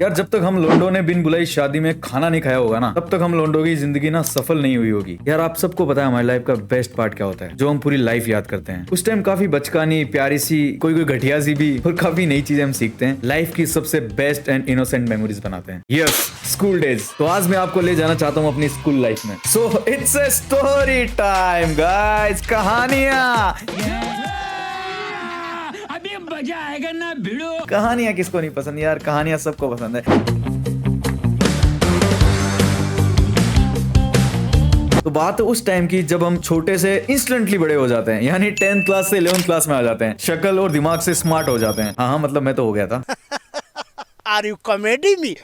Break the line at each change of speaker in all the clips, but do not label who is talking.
यार जब तक हम लोंडो ने बिन बुलाई शादी में खाना नहीं खाया होगा ना, तब तक हम लोंडो की जिंदगी ना सफल नहीं हुई होगी। यार आप सबको पता है हमारी लाइफ का बेस्ट पार्ट क्या होता है, जो हम पूरी लाइफ याद करते हैं। उस टाइम काफी बचकानी, प्यारी सी, कोई कोई घटिया सी भी, और काफी नई चीजें हम सीखते हैं। लाइफ की सबसे बेस्ट एंड इनोसेंट मेमोरीज बनाते हैं। Yes, school days. तो आज मैं आपको ले जाना चाहता हूँ अपनी स्कूल लाइफ में। So it's a story time guys, कहानियां।
अभी मजा आएगा ना भिड़ो।
कहानियां किसको नहीं पसंद यार, कहानियां सबको पसंद है। तो बात उस टाइम की जब हम छोटे से इंस्टेंटली बड़े हो जाते हैं, यानी 10th क्लास से 11th क्लास में आ जाते हैं, शक्ल और दिमाग से स्मार्ट हो जाते हैं। हाँ मतलब मैं तो हो गया था।
Are you comedy me?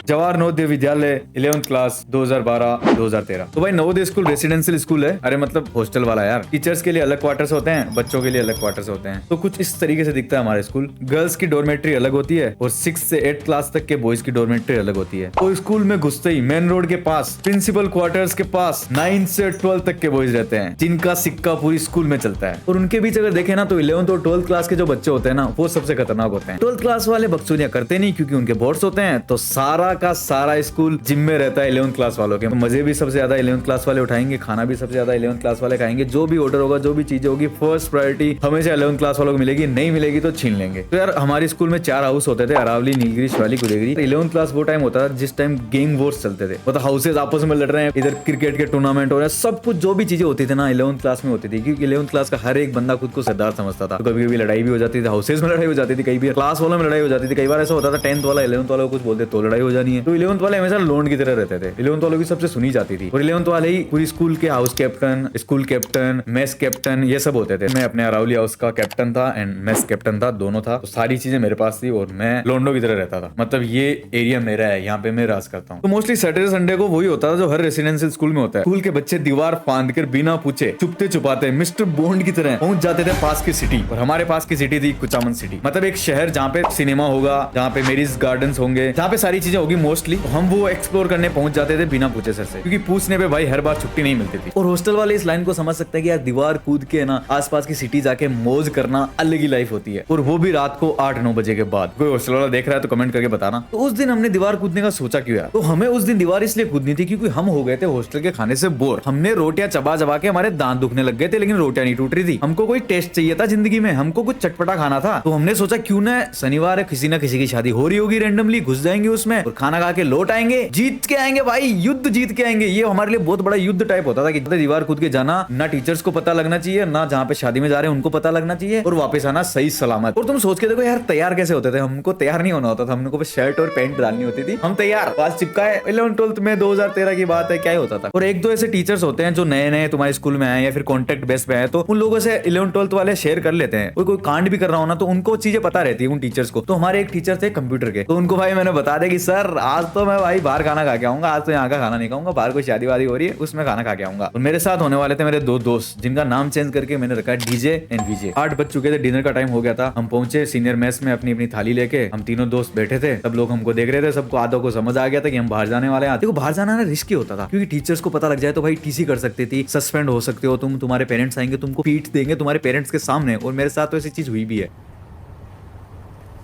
Jawahar Navodaya Vidyalaya 11th class 2012-2013। तो भाई नवोदय स्कूल रेसिडेंशियल स्कूल है। अरे मतलब हॉस्टल वाला यार। टीचर्स के लिए अलग क्वार्टर्स होते हैं, बच्चों के लिए अलग क्वार्टर्स होते हैं। तो कुछ इस तरीके से दिखता है हमारा स्कूल। गर्ल्स की डॉर्मेट्री अलग होती है और 6 से 8 क्लास तक के बॉयज की डॉर्मेट्री अलग होती है। तो स्कूल में घुसते ही मेन रोड के पास, प्रिंसिपल क्वार्टर्स के पास 9 से 12 तक के बॉयज रहते हैं, जिनका सिक्का पूरी स्कूल में चलता है। और उनके बीच अगर देखे ना तो 11th और 12th क्लास के जो बच्चे होते हैं ना, वो सबसे खतरनाक होते हैं। 12th क्लास वाले बकचोदियां करते नहीं क्योंकि उनके बोर्ड्स होते हैं। तो सारा का सारा स्कूल जिम में रहता है 11th क्लास वालों के। मजे भी सबसे ज्यादा 11th क्लास वाले उठाएंगे, खाना भी सबसे ज्यादा 11th क्लास वाले खाएंगे। जो भी ऑर्डर होगा, जो भी चीजें होगी, फर्स्ट प्रायोरिटी हमेशा 11th क्लास वालों को मिलेगी। नहीं मिलेगी तो छीन लेंगे। तो यार हमारे स्कूल में 4 हाउस होते थे, अरावली, नीलगिरी, शिवालिक, उदयगिरी। 11th क्लास वो टाइम होता था जिस टाइम गैंग वॉर्स चलते थे। मतलब हाउसेज आपस में लड़ रहे हैं, इधर क्रिकेट के टूर्नामेंट हो रहे हैं, सब कुछ जो भी चीजें होती थी ना 11th क्लास में होती थी। क्योंकि 11th क्लास का हर एक बंदा खुद को सरदार समझता था। तो कभी कभी लड़ाई भी हो जाती थी, हाउसेज में लड़ाई हो जाती थी, कई बार क्लास वालों में लड़ाई हो जाती थी। कई बार ऐसा होता था 10th वाला 11th वाला को कुछ बोलते तो लड़ाई हो जानी है। तो 11th वाले हमेशा लोन की तरह रहते थे। 11th वालों की सबसे सुनी जाती थी। और 11th वाले ही पूरी स्कूल के house captain, school captain, mess captain, ये सब होते थे। मैं अपने अरावली हाउस का कैप्टन था एंड मेस कैप्टन था, दोनों था। तो सारी चीजें मेरे पास थी और मैं लोंडो की तरह रहता था। मतलब ये एरिया मेरा है, यहाँ पे मैं राज करता हूँ। तो मोस्टली सैटरडे संडे को वही होता था जो हर रेसिडेंशियल स्कूल में होता है। स्कूल के बच्चे दीवार फांद कर बिना पूछे चुपते चुपाते मिस्टर बॉन्ड की तरह पहुंच जाते थे पास की सिटी। और हमारे पास की सिटी थी कुचामन सिटी। मतलब एक शहर जहाँ पे सिनेमा होगा, जहाँ पे मेरीज गार्डन्स होंगे, जहाँ पे सारी चीजें होगी मोस्टली। हम वो एक्सप्लोर करने पहुंच जाते थे बिना पूछे सर से, क्योंकि पूछने पे भाई हर बार छुट्टी नहीं मिलती थी। और हॉस्टल वाले इस लाइन को समझ सकते हैं कि यार दीवार कूद के ना आसपास की सिटी जाके मौज करना अलग ही लाइफ होती है। और वो भी रात को 8-9 बजे के बाद। कोई हॉस्टल वाला देख रहा है तो कमेंट करके बताना। तो उस दिन हमने दीवार कूदने का सोचा क्यों यार? तो हमें उस दिन दीवार इसलिए कूदनी थी क्योंकि हम हो गए थे हॉस्टल के खाने से बोर। हमने रोटियां चबा चबा के हमारे दांत दुखने लग गए थे, लेकिन रोटियां नहीं टूट रही थी। हमको कोई टेस्ट चाहिए था जिंदगी में, हमको कुछ चटपटा खाना था। तो हमने सोचा क्यों ना शनिवार है, किसी ना किसी की शादी हो रही होगी, रेंडमली घुस जाएंगे उसमें और खाना खा के लौट आएंगे, जीत के आएंगे भाई, युद्ध जीत के आएंगे। ये हमारे लिए बहुत बड़ा युद्ध टाइप होता था कि दीवार कूद के जाना, ना टीचर्स को पता लगना चाहिए, ना जहाँ पे शादी में जा रहे हैं उनको पता लगना चाहिए, और वापस आना सही सलामत। और तुम सोच के देखो यार तैयार कैसे होते थे? हमको तैयार नहीं होना होता था, हमको बस शर्ट और पैंट डालनी होती थी। हम तैयार, पास चिपकाए। 11th 12th में 2013 की बात है, क्या ही होता था। और 1-2 ऐसे टीचर्स होते हैं जो नए नए तुम्हारे स्कूल में आए या फिर कॉन्टेक्ट बेस पे आए, तो उन लोगों से 11th 12th वाले शेयर कर लेते हैं। कोई कांड भी कर रहा हो ना तो उनको चीजें पता रहती है उन टीचर्स को। तो हमारे एक टीचर थे कंप्यूटर के, तो उनको भाई मैंने बता दिया कि सर आज तो मैं भाई बाहर खाना खा के आऊंगा, आज तो यहाँ का खाना नहीं खाऊंगा, बाहर कोई शादी वादी हो रही है उसमें खाना खा के आऊंगा। और मेरे साथ होने वाले थे मेरे 2 दोस्त, जिनका नाम चेंज करके मैंने रखा डीजे एंड विजय। 8 बज चुके थे, डिनर का टाइम हो गया था। हम पहुंचे सीनियर मेस में, अपनी अपनी थाली लेके। हम तीनों दोस्त बैठे थे, सब लोग हमको देख रहे थे। सबको आधों को समझ आ गया था कि हम बाहर जाने वाले हैं। देखो बाहर जाना ना रिस्की होता था, क्योंकि टीचर्स को पता लग जाए तो भाई टीसी कर सकती थी, सस्पेंड हो सकते हो तुम, तुम्हारे पेरेंट्स आएंगे तुमको पीट देंगे तुम्हारे पेरेंट्स के सामने। और मेरे साथ तो ऐसी चीज हुई भी है।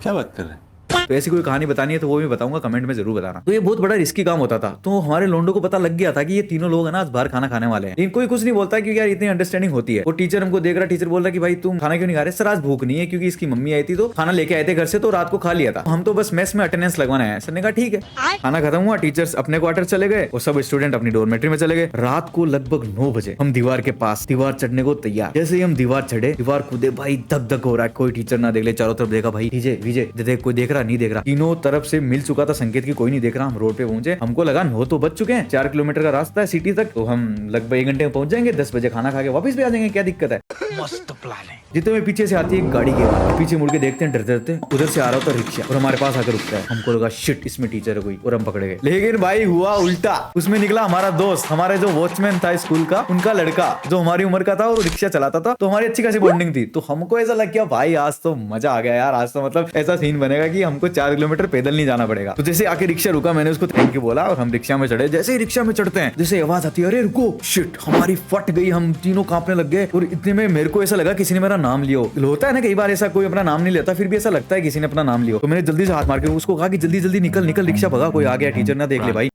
क्या बात कर रहे हैं?
तो ऐसी कोई कहानी बतानी है तो वो भी बताऊंगा, कमेंट में जरूर बताना। तो ये बहुत बड़ा रिस्की काम होता था। तो हमारे लोंडो को पता लग गया था कि ये तीनों लोग है ना आज बाहर खाना खाने वाले हैं। इनको कुछ नहीं बोलता क्योंकि यार इतनी अंडरस्टैंडिंग होती है। वो टीचर हमको देख रहा, टीचर बोल रहा कि भाई तुम खाना क्यों नहीं खा रहे? सर आज भूख नहीं है, क्योंकि इसकी मम्मी आई थी तो खाना लेके आए थे घर से, तो रात को खा लिया था। हम तो बस मेस में अटेंडेंस लगवाना है। सर ने कहा ठीक है। खाना खत्म हुआ, टीचर्स अपने क्वार्टर चले गए और सब स्टूडेंट अपनी डॉर्मेट्री में चले गए। रात को लगभग 9 बजे हम दीवार के पास, दीवार चढ़ने को तैयार। जैसे ही हम दीवार चढ़े, दीवार कूदे, भाई धक धक हो रहा है, कोई टीचर ना देख ले। चारों तरफ देखा, भाई विजय विजय देख, कोई देख रहा नहीं देख रहा। तीनों तरफ से मिल चुका था संकेत की कोई नहीं देख रहा। हम रोड पे पहुंचे, हमको लगा 9 तो बज चुके हैं, 4 किलोमीटर का रास्ता है सिटी तक, तो हम लगभग 1 घंटे में पहुंच जाएंगे। 10 बजे खाना खा के वापस भी आ जाएंगे, क्या दिक्कत है?
मस्त प्लान है।
जितने में पीछे से आती है एक गाड़ी की आवाज, पीछे मुड़ के देखते हैं डरते डरते, उधर से आ रहा होता रिक्शा और हमारे पास आकर रुकता है। हमको लगा शिट इसमें टीचर है कोई, और हम पकड़े गए। लेकिन भाई हुआ उल्टा, उसमें निकला हमारा दोस्त, हमारे जो वॉचमैन था स्कूल का, उनका लड़का जो हमारी उम्र का था और रिक्शा चलाता था। तो हमारी अच्छी खासी बॉन्डिंग थी। तो हमको ऐसा लग गया भाई आज तो मजा आ गया यार, आज तो मतलब ऐसा सीन बनेगा कि हमको हमको 4 किलोमीटर पैदल नहीं जाना पड़ेगा। तो जैसे आके रिक्शा रुका, मैंने उसको थैंक यू बोला और हम रिक्शा में चढ़े। जैसे ही रिक्शा में चढ़ते हैं, जैसे आवाज आती है, अरे रुको, शिट, हमारी फट गई, हम तीनों कांपने लग गए। और इतने में मेरे को ऐसा लगा किसी ने मेरा नाम लिया। होता है ना कई बार ऐसा, कोई अपना नाम नहीं लेता, फिर भी ऐसा लगता है किसी ने अपना नाम लिया। तो मैंने जल्दी से हाथ मार के उसको कहा कि जल्दी जल्दी निकल निकल, रिक्शा भगा, कोई आ गया, टीचर ना देख ले भाई,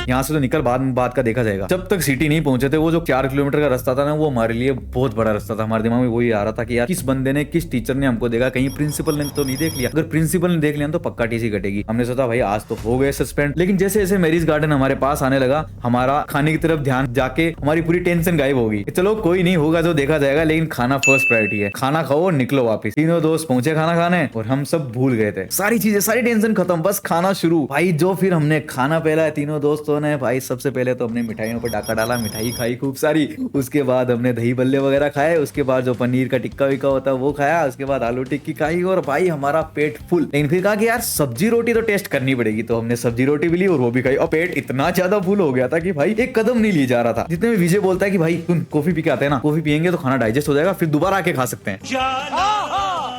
यहाँ से तो निकल, बाद का देखा जाएगा। जब तक सिटी नहीं पहुंचे थे, वो जो 4 किलोमीटर का रास्ता था ना, वो हमारे लिए बहुत बड़ा रास्ता था। हमारे दिमाग में वही आ रहा था कि यार किस बंदे ने, किस टीचर ने हमको देखा, कहीं प्रिंसिपल ने तो नहीं देख लिया। अगर प्रिंसिपल ने देख लिया तो पक्का टीसी कटेगी। हमने सोचा भाई आज तो हो गए सस्पेंड। लेकिन जैसे जैसे मैरिज गार्डन हमारे पास आने लगा, हमारा खाने की तरफ ध्यान जाके हमारी पूरी टेंशन गायब होगी। चलो कोई नहीं, होगा जो देखा जाएगा, लेकिन खाना फर्स्ट प्रायोरिटी है। खाना खाओ और निकलो वापिस। तीनों दोस्त पहुंचे खाना खाने और हम सब भूल गए थे सारी चीजें, सारी टेंशन खत्म, बस खाना शुरू। भाई जो फिर हमने खाना पहला है तीनों दोस्तों ने, भाई सबसे पहले तो हमने मिठाइयों पर डाका डाला, मिठाई खाई खूब सारी। उसके बाद हमने दही बल्ले वगैरह खाए। उसके बाद जो पनीर का टिक्का विक्का होता है वो खाया। उसके बाद आलू टिक्की खाई और भाई हमारा पेट फुल। लेकिन फिर कहा कि यार सब्जी रोटी तो टेस्ट करनी पड़ेगी, तो हमने सब्जी रोटी भी ली और वो भी खाई। और पेट इतना ज्यादा फुल हो गया था कि भाई एक कदम नहीं ली जा रहा था। जितने में विजय बोलता है कि भाई तुम कॉफी पी के आते हैं ना, कॉफी पियेंगे तो खाना डाइजेस्ट हो जाएगा, फिर दोबारा आके खा सकते हैं।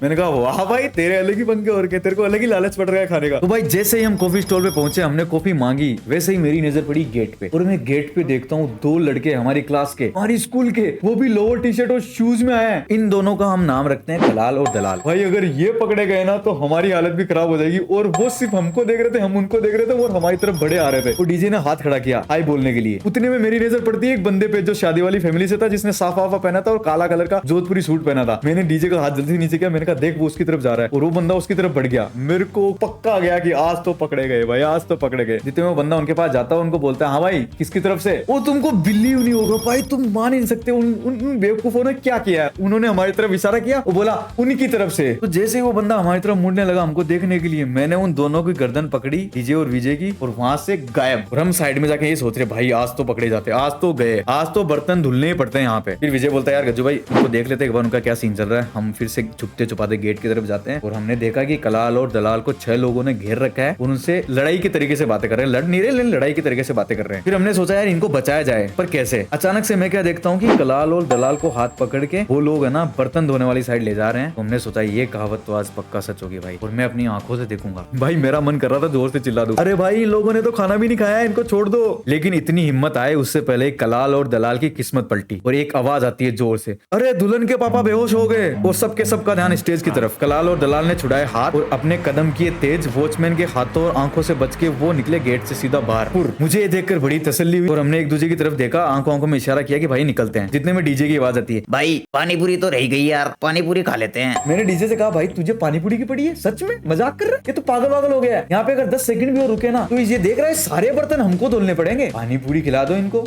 मैंने कहा वाह भाई, तेरे अलग ही पंखे और के, तेरे को अलग ही लालच पड़ रहा है खाने का। तो भाई जैसे ही हम कॉफी स्टॉल पे पहुंचे, हमने कॉफी मांगी, वैसे ही मेरी नजर पड़ी गेट पे। और मैं गेट पे देखता हूँ 2 लड़के हमारी क्लास के, हमारी स्कूल के, वो भी लोअर टी शर्ट और शूज में आए हैं। इन दोनों का हम नाम रखते हैं कलाल और दलाल। भाई अगर ये पकड़े गए ना तो हमारी हालत भी खराब हो जाएगी। और वो सिर्फ हमको देख रहे थे, हम उनको देख रहे थे, और हमारी तरफ बड़े आ रहे थे। और डीजे ने हाथ खड़ा किया हाय बोलने के लिए। उतने में मेरी नजर पड़ती है एक बंदे पे जो शादी वाली फैमिली से था, जिसने साफा पहना था और काला कलर का जोधपुरी सूट पहना था। मैंने डीजे का हाथ जल्दी नीचे किया, मैंने कहा देख वो उसकी तरफ जा रहा है। और वो बंदा उसकी तरफ बढ़ गया। मेरे को पक्का गया कि आज तो पकड़े गए भाई, आज तो पकड़े गए। जितने में बंदा उनके पास जाता है, उनको बोलता है हाँ भाई किसकी तरफ से। वो तुमको बिलीव नहीं होगा भाई, तुम मान नहीं सकते उन बेवकूफों ने क्या किया। उन्होंने हमारी तरफ इशारा किया, वो बोला उनकी तरफ से। तो जैसे ही वो बंदा हमारी तरफ मुड़ने लगा हमको देखने के लिए, मैंने उन दोनों की गर्दन पकड़ी, डीजे और विजय की, और वहां से गायब। और हम साइड में जाके ये सोच रहे भाई आज तो पकड़े जाते, आज तो गए, आज तो बर्तन धुलने ही पड़ते हैं यहाँ पे। फिर विजय बोलता है यार गज्जू भाई उनको देख लेते एक बार, उनका क्या सीन चल रहा है। हम फिर से छुपते छुपाते गेट की तरफ जाते हैं और हमने देखा कि कलाल और दलाल को 6 लोगों ने घेर रखा है। उनसे लड़ाई के तरीके से बातें कर रहे हैं, लड़ नहीं रहे लेकिन लड़ाई के तरीके से बातें कर रहे हैं। फिर हमने सोचा यार इनको बचाया जाए, पर कैसे। अचानक से मैं क्या देखता हूँ कि कलाल और दलाल को हाथ पकड़ के वो लोग है ना बर्तन धोने वाली साइड ले जा रहे हैं। तो हमने सोचा ये कहावत तो आज पक्का सच होगी भाई, और मैं अपनी आंखों से देखूंगा। भाई मेरा मन कर रहा था जोर से चिल्ला दूं, अरे भाई इन लोगों ने तो खाना भी नहीं खाया है, इनको छोड़ दो। लेकिन इतनी हिम्मत आए उससे पहले कलाल और दलाल की किस्मत पलटी और एक आवाज आती है जोर से, अरे दुल्हन के पापा बेहोश हो गए। और सबके सबका ध्यान स्टेज की तरफ। कलाल और दलाल ने छुड़ाए हाथ और अपने कदम किए तेज। वॉचमैन के हाथों और आंखों से बच के वो निकले गेट से सीधा बाहर। मुझे ये देखकर बड़ी तसल्ली हुई और हमने एक दूसरे की तरफ देखा, आंखों में इशारा किया कि भाई निकलते हैं। जितने में डीजे की आवाज आती है, भाई पानीपुरी तो रह गई यार, पानीपुरी खा लेते हैं। मैंने डीजे से कहा भाई तुझे पानीपुरी की पड़ी है, सच में मजाक कर रहा है, ये तो पागल हो गया है। यहाँ पे अगर 10 सेकंड भी और रुके ना तो ये देख रहा है सारे बर्तन हमको धुलने पड़ेंगे, पानीपुरी खिला दो इनको।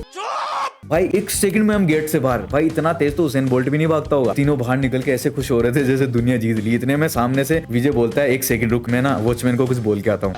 भाई 1 सेकंड में हम गेट से बाहर। भाई इतना तेज तो हुसैन बोल्ट भी नहीं भागता होगा। तीनों बाहर निकल के ऐसे खुश हो रहे थे जैसे दुनिया जीत ली। इतने में सामने से विजय बोलता है 1 सेकंड रुक, मैं ना वॉचमैन को कुछ बोल के आता हूँ।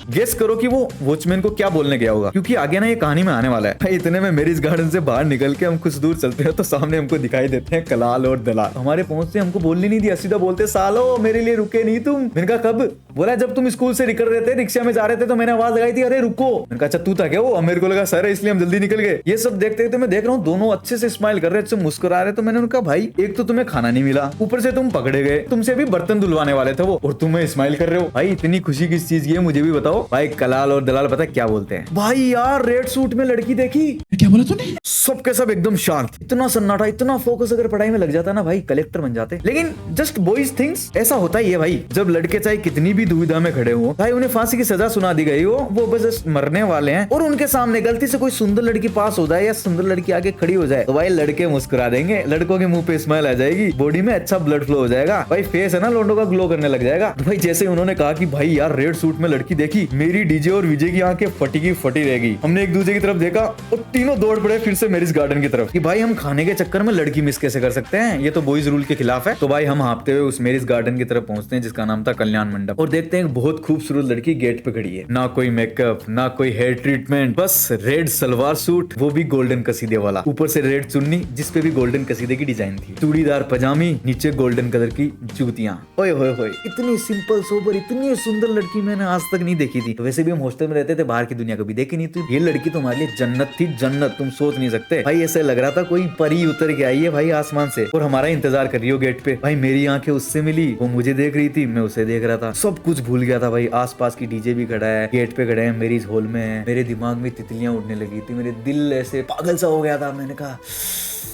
गेस करो कि वो वॉचमैन को क्या बोलने गया होगा, क्योंकि आगे ना ये कहानी में आने वाला है। भाई इतने में मैरिज गार्डन से बाहर निकल के हम कुछ दूर चलते हैं तो सामने हमको दिखाई देते हैं कलाल और दलाल। हमारे पहुंचते हमको बोलने नहीं दिया, सीधा बोलते सालो मेरे लिए रुके नहीं तुम। मैंने कहा कब। बोला जब तुम स्कूल से निकल रहे थे, रिक्शा में जा रहे थे तो मैंने आवाज लगाई थी अरे रुको। मैंने कहा अच्छा तू था क्या वो। मेरे को लगा सर है इसलिए हम जल्दी निकल गए। ये सब देखते देखते मैं देख रहा हूँ दोनों अच्छे से स्माइल कर रहे, अच्छे मुस्कुरा रहे। तो मैंने उनका भाई एक तो तुम्हें खाना नहीं मिला, ऊपर से तुम पकड़े गए, तुमसे भी बर्तन धुलवाने वाले थे वो, और तुम्हें स्माइल कर रहे हो। भाई इतनी खुशी किस चीज की है मुझे भी बताओ। भाई कलाल और दलाल पता क्या बोलते हैं, भाई यार रेड सूट में लड़की देखी।
क्या बोला तूने?
सबके सब एकदम शांत, इतना सन्नाटा, इतना फोकस अगर पढ़ाई में लग जाता ना भाई कलेक्टर बन जाते। लेकिन जस्ट बॉयज थिंग्स ऐसा होता ही है भाई। जब लड़के चाहे कितनी भी दुविधा में खड़े हो, भाई उन्हें फांसी की सजा सुना दी गई हो, वो बस मरने वाले हैं, और उनके सामने गलती से कोई सुंदर लड़की पास हो जाए या सुंदर लड़की आगे खड़ी हो जाए तो भाई लड़के मुस्कुरा देंगे, लड़कों के मुंह पे स्माइल आ जाएगी, बॉडी में अच्छा ब्लड फ्लो हो जाएगा, भाई फेस है ना लोंडो का ग्लो करने लग जाएगा। तो भाई जैसे उन्होंने कहा कि भाई यार रेड सूट में लड़की देखी, मेरी डीजे और विजय की आंखें फटी की फटी रह गई। हमने एक दूसरे की तरफ देखा और तीनों दौड़ पड़े फिर से मैरिज गार्डन की तरफ कि भाई हम खाने के चक्कर में लड़की मिस कैसे कर सकते हैं, ये तो बॉयज रूल के खिलाफ है। तो भाई हम हाँपते हुए उस मैरिज गार्डन की तरफ पहुंचते हैं जिसका नाम था कल्याण मंडप, और देखते हैं बहुत खूबसूरत लड़की गेट पे खड़ी है, ना कोई मेकअप ना कोई हेयर ट्रीटमेंट, बस रेड सलवार सूट, वो भी गोल्डन कसीदे वाला, ऊपर से रेड चुन्नी जिसपे भी गोल्डन कसीदे की डिजाइन थी, चूड़ीदार पजामी, नीचे गोल्डन कलर की जूतियां। ओए होए होए, इतनी सिंपल सोबर इतनी सुंदर लड़की मैंने आज तक नहीं देखी थी। तो वैसे भी हम हॉस्टल में रहते थे, बाहर की दुनिया कभी देखी नहीं थी। ये लड़की तो हमारे लिए जन्नत थी, जन्नत, तुम सोच नहीं सकते भाई। ऐसे लग रहा था कोई परी उतर के आई है भाई आसमान से और हमारा इंतजार कर रही हो गेट पे। भाई मेरी आंखें उससे मिली, वो मुझे देख रही थी, मैं उसे देख रहा था, सब कुछ भूल गया था भाई। आसपास की डीजे भी खड़ा है, गेट पे खड़े हैं, मेरी हॉल में है। मेरे दिमाग में तितलियां उड़ने लगी थी, मेरे दिल ऐसे पागल सा हो गया था। मैंने कहा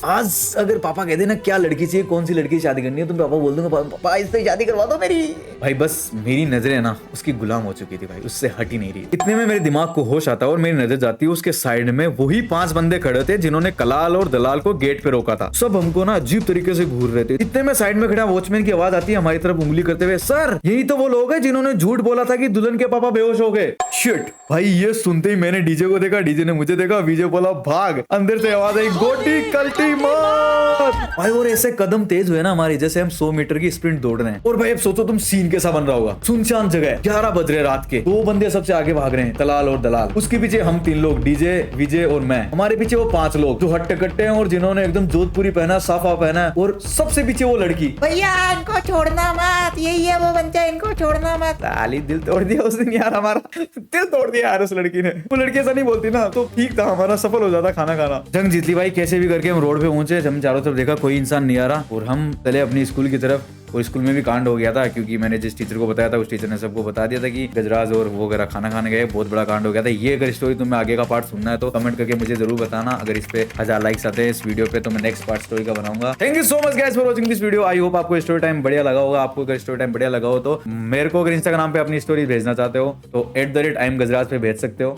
आज अगर पापा कहते ना क्या लड़की चाहिए, कौन सी लड़की शादी करनी है, तो पापा बोल दूंगा पापा इससे शादी करवा दो मेरी। भाई बस मेरी नजरें ना उसकी गुलाम हो चुकी थी भाई, उससे हट ही नहीं रही। इतने में मेरे दिमाग को होश आता और मेरी नजर जाती है उसके साइड में वही 5 बंदे खड़े थे जिन्होंने कलाल और दलाल को गेट पे रोका था। सब हमको ना अजीब तरीके से घूर रहे थे। इतने में साइड में खड़ा वॉचमैन की आवाज आती है हमारी तरफ उंगली करते हुए, सर यही तो वो लोग हैं जिन्होंने झूठ बोला था कि दुल्हन के पापा बेहोश हो गए। शिट भाई, ये सुनते ही मैंने डीजे को देखा, डीजे ने मुझे देखा, विजय बोला भाग। अंदर से आवाज आई गोटी कल्टी मार भाई। और ऐसे कदम तेज हुए ना हमारे, जैसे हम 100 मीटर की स्प्रिंट दौड़ रहे हैं। और भाई अब सोचो तुम सीन कैसा बन रहा होगा, सुनसान जगह, 11 बज रहे रात के, 2 बंदे सबसे आगे भाग रहे हैं, तलाल और दलाल। उसके पीछे हम 3 लोग, डीजे, विजय और मैं। हमारे पीछे वो 5 लोग जो हट्टे कट्टे हैं और जिन्होंने एकदम जोधपुरी पहना, साफा पहना है। और सबसे पीछे वो लड़की।
भैया इनको छोड़ना मत, यही है वो बच्चा, इनको छोड़ना मत।
साली दिल तोड़ दिया उस दिन यार, हमारा दिल तोड़ दिया यार उस लड़की ने। वो लड़की ऐसा नहीं बोलती ना तो ठीक था, हमारा सफल हो जाता खाना खाना। जंग जीत ली भाई कैसे भी करके। हम रोड पे पहुंचे, हम चारों तरफ देखा कोई इंसान नहीं आ रहा और हम चले अपनी स्कूल की तरफ। और स्कूल में भी कांड हो गया था क्योंकि मैंने जिस टीचर को बताया था उस टीचर ने सबको बता दिया था कि गजराज और वो वगैरह खाना खाने गए। बहुत बड़ा कांड हो गया था। ये अगर स्टोरी तुम्हें आगे का पार्ट सुनना है तो कमेंट करके मुझे जरूर बताना। अगर इस पे 1000 लाइक्स आते हैं इस वीडियो पे तो मैं नेक्स्ट पार्ट स्टोरी का बनाऊंगा। Thank you so much guys for watching this video. I hope आपको स्टोरी टाइम बढ़िया लगा होगा। आपको अगर स्टोरी टाइम बढ़िया लगा हो तो मेरे को अगर इंस्टाग्राम पे अपनी स्टोरी भेजना चाहते हो तो @IamGajraj पे भेज सकते हो।